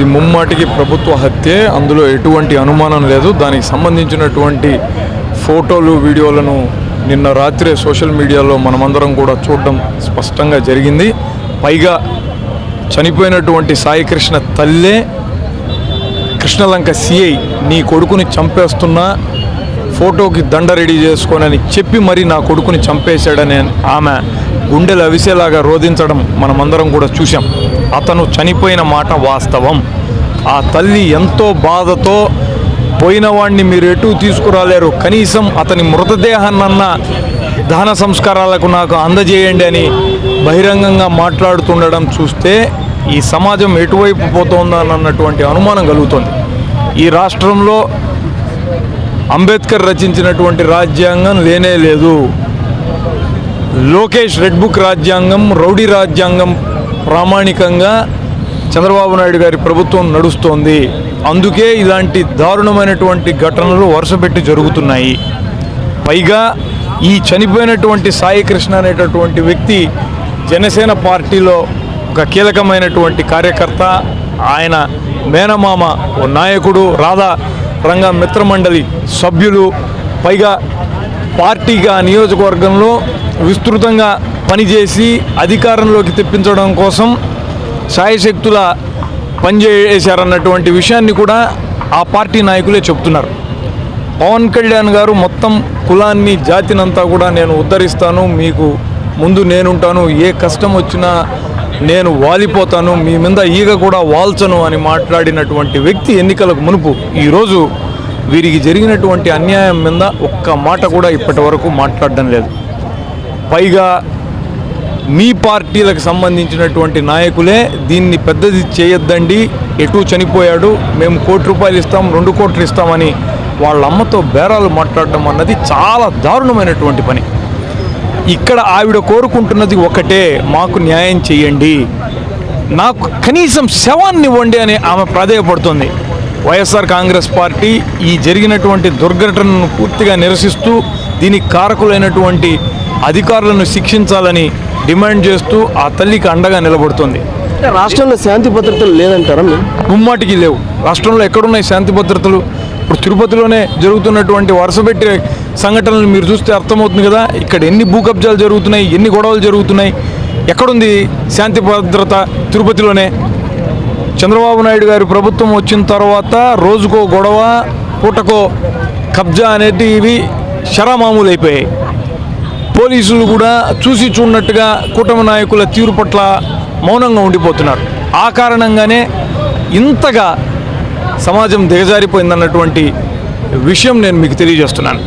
ఇది ముమ్మాటికి ప్రభుత్వ హత్యే, అందులో ఎటువంటి అనుమానం లేదు. దానికి సంబంధించినటువంటి ఫోటోలు వీడియోలను నిన్న రాత్రే సోషల్ మీడియాలో మనమందరం కూడా చూడడం స్పష్టంగా జరిగింది. పైగా చనిపోయినటువంటి సాయికృష్ణ తల్లే కృష్ణలంక సిఐ నీ కొడుకుని చంపేస్తున్నా ఫోటోకి దండ రెడీ చేసుకోనని చెప్పి మరి నా కొడుకుని చంపేశాడని ఆమె గుండెలు అవిసేలాగా రోధించడం మనమందరం కూడా చూసాం. అతను చనిపోయిన మాట వాస్తవం. ఆ తల్లి ఎంతో బాధతో పోయిన వాడిని మీరు ఎటు తీసుకురాలేరు, కనీసం అతని మృతదేహాన్నన్న దహన సంస్కారాలకు నాకు అందజేయండి అని బహిరంగంగా మాట్లాడుతుండడం చూస్తే ఈ సమాజం ఎటువైపు పోతోందన్నటువంటి అనుమానం కలుగుతుంది. ఈ రాష్ట్రంలో అంబేద్కర్ రచించినటువంటి రాజ్యాంగం లేనే లేదు. లోకేష్ రెడ్ బుక్ రాజ్యాంగం, రౌడీ రాజ్యాంగం ప్రామాణికంగా చంద్రబాబు నాయుడు గారి ప్రభుత్వం నడుస్తోంది. అందుకే ఇలాంటి దారుణమైనటువంటి ఘటనలు వరుసపెట్టి జరుగుతున్నాయి. పైగా ఈ చనిపోయినటువంటి సాయికృష్ణ అనేటటువంటి వ్యక్తి జనసేన పార్టీలో ఒక కీలకమైనటువంటి కార్యకర్త. ఆయన మేనమామ ఓ నాయకుడు, రాధా రంగ మిత్రమండలి సభ్యులు. పైగా పార్టీగా నియోజకవర్గంలో విస్తృతంగా పనిచేసి అధికారంలోకి తెప్పించడం కోసం శాయశక్తుల పనిచేశారన్నటువంటి విషయాన్ని కూడా ఆ పార్టీ నాయకులే చెప్తున్నారు. పవన్ కళ్యాణ్ గారు మొత్తం కులాన్ని, జాతినంతా కూడా నేను ఉద్ధరిస్తాను, మీకు ముందు నేనుంటాను, ఏ కష్టం వచ్చినా నేను వాలిపోతాను, మీ మీద ఈగ కూడా వాల్చను అని మాట్లాడినటువంటి వ్యక్తి ఎన్నికలకు మునుపు ఈరోజు వీరికి జరిగినటువంటి అన్యాయం మీద ఒక్క మాట కూడా ఇప్పటి వరకు మాట్లాడడం లేదు. పైగా మీ పార్టీలకు సంబంధించినటువంటి నాయకులే దీన్ని పెద్దది చేయొద్దండి, ఎటు చనిపోయాడు, మేము ₹1 ఇస్తాం, 2 కోట్లు ఇస్తామని వాళ్ళ అమ్మతో బేరాలు మాట్లాడడం అన్నది చాలా దారుణమైనటువంటి పని. ఇక్కడ ఆవిడ కోరుకుంటున్నది ఒకటే, మాకు న్యాయం చేయండి, నాకు కనీసం శవాన్ని ఇవ్వండి అని ఆమె ప్రాధేయపడుతుంది. వైఎస్ఆర్ కాంగ్రెస్ పార్టీ ఈ జరిగినటువంటి దుర్ఘటనను పూర్తిగా నిరసిస్తూ దీనికి కారకులైనటువంటి అధికారులను శిక్షించాలని డిమాండ్ చేస్తూ ఆ తల్లికి అండగా నిలబడుతుంది. రాష్ట్రంలో శాంతి భద్రతలు లేదంటారా? ముమ్మాటికి లేవు. రాష్ట్రంలో ఎక్కడున్నాయి శాంతి భద్రతలు? ఇప్పుడు తిరుపతిలోనే జరుగుతున్నటువంటి వరుసపెట్టే సంఘటనలు మీరు చూస్తే అర్థమవుతుంది కదా. ఇక్కడ ఎన్ని భూ కబ్జాలు జరుగుతున్నాయి, ఎన్ని గొడవలు జరుగుతున్నాయి. ఎక్కడుంది శాంతి భద్రత? తిరుపతిలోనే. చంద్రబాబు నాయుడు గారి ప్రభుత్వం వచ్చిన తర్వాత రోజుకో గొడవ, పూటకో కబ్జా అనేటివి శరామామూలు అయిపోయాయి. పోలీసులు కూడా చూసి చూడనట్టుగా కూటమి నాయకుల తీరు పట్ల మౌనంగా ఉండిపోతున్నారు. ఆ కారణంగానే ఇంతగా సమాజం దిగజారిపోయిందన్నటువంటి విషయం నేను మీకు తెలియజేస్తున్నాను.